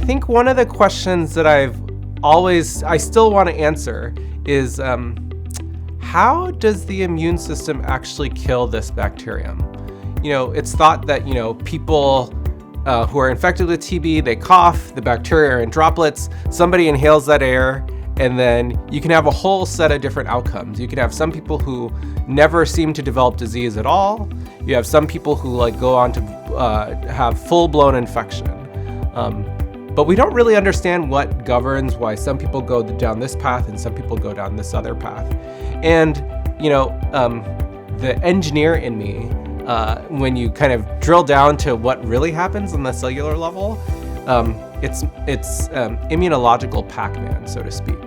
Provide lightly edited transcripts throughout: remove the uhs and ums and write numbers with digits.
I think one of the questions that I still want to answer is, how does the immune system actually kill this bacterium? It's thought that, people who are infected with TB, they cough, the bacteria are in droplets, somebody inhales that air, and then you can have a whole set of different outcomes. You can have some people who never seem to develop disease at all. You have some people who go on to have full-blown infection. But we don't really understand what governs why some people go down this path and some people go down this other path. And, the engineer in me, when you kind of drill down to what really happens on the cellular level, it's immunological Pac-Man, so to speak,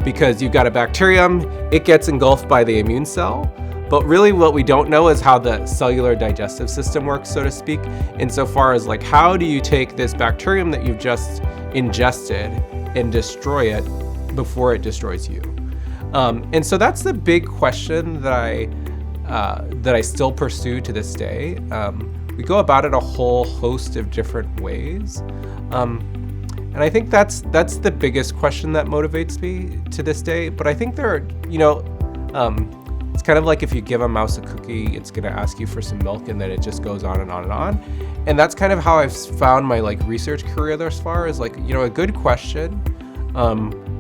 because you've got a bacterium, it gets engulfed by the immune cell, but really what we don't know is how the cellular digestive system works, so to speak, insofar as how do you take this bacterium that you've just ingested and destroy it before it destroys you? And so that's the big question that I still pursue to this day. We go about it a whole host of different ways. And I think that's the biggest question that motivates me to this day. But I think there are, it's kind of like if you give a mouse a cookie, it's going to ask you for some milk, and then it just goes on and on and on. And that's kind of how I've found my research career thus far is a good question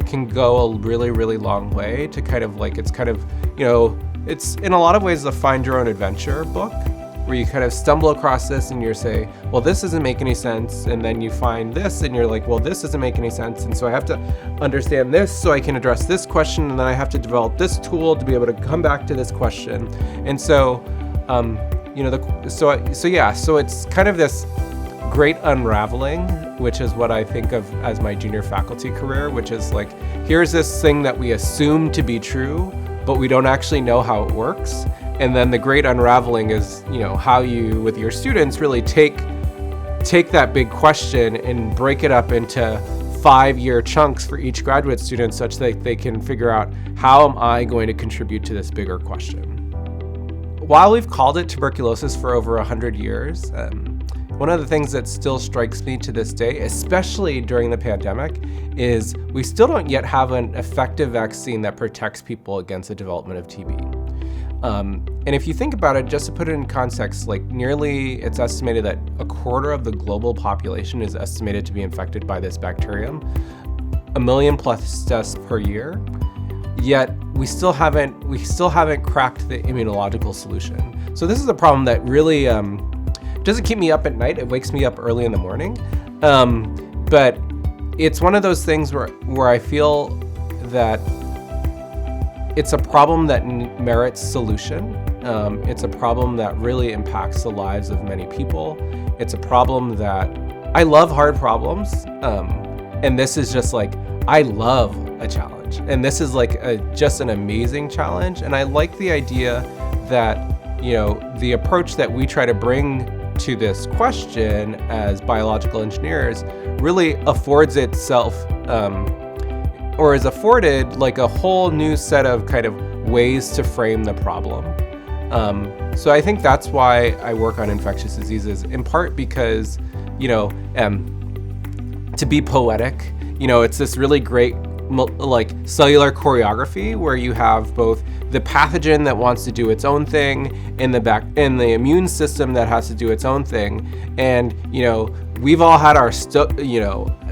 can go a really, really long way to kind of it's in a lot of ways a find your own adventure book, where you kind of stumble across this and you say, well, this doesn't make any sense. And then you find this and you're like, well, this doesn't make any sense. And so I have to understand this so I can address this question. And then I have to develop this tool to be able to come back to this question. And so, so it's kind of this great unraveling, which is what I think of as my junior faculty career, which is here's this thing that we assume to be true, but we don't actually know how it works. And then the great unraveling is, how you, with your students, really take that big question and break it up into 5-year chunks for each graduate student, such that they can figure out, how am I going to contribute to this bigger question? While we've called it tuberculosis for over 100 years, one of the things that still strikes me to this day, especially during the pandemic, is we still don't yet have an effective vaccine that protects people against the development of TB. And if you think about it, just to put it in context, it's estimated that a quarter of the global population is estimated to be infected by this bacterium, 1 million plus deaths per year. Yet we still haven't cracked the immunological solution. So this is a problem that really doesn't keep me up at night. It wakes me up early in the morning. But it's one of those things where I feel that it's a problem that merits solution. It's a problem that really impacts the lives of many people. It's a problem that I love hard problems. And this is just I love a challenge. And this is just an amazing challenge. And I like the idea that, the approach that we try to bring to this question as biological engineers really affords itself, or is afforded a whole new set of kind of ways to frame the problem. So I think that's why I work on infectious diseases, in part because, to be poetic, it's this really great cellular choreography where you have both the pathogen that wants to do its own thing and the immune system that has to do its own thing. And, we've all had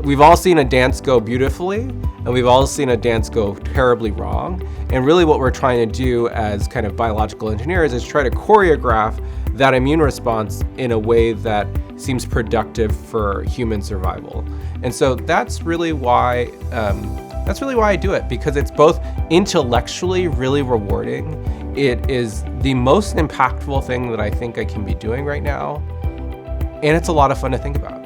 we've all seen a dance go beautifully, and we've all seen a dance go terribly wrong. And really what we're trying to do as kind of biological engineers is try to choreograph that immune response in a way that seems productive for human survival. And so that's really why I do it, because it's both intellectually really rewarding. It is the most impactful thing that I think I can be doing right now. And it's a lot of fun to think about.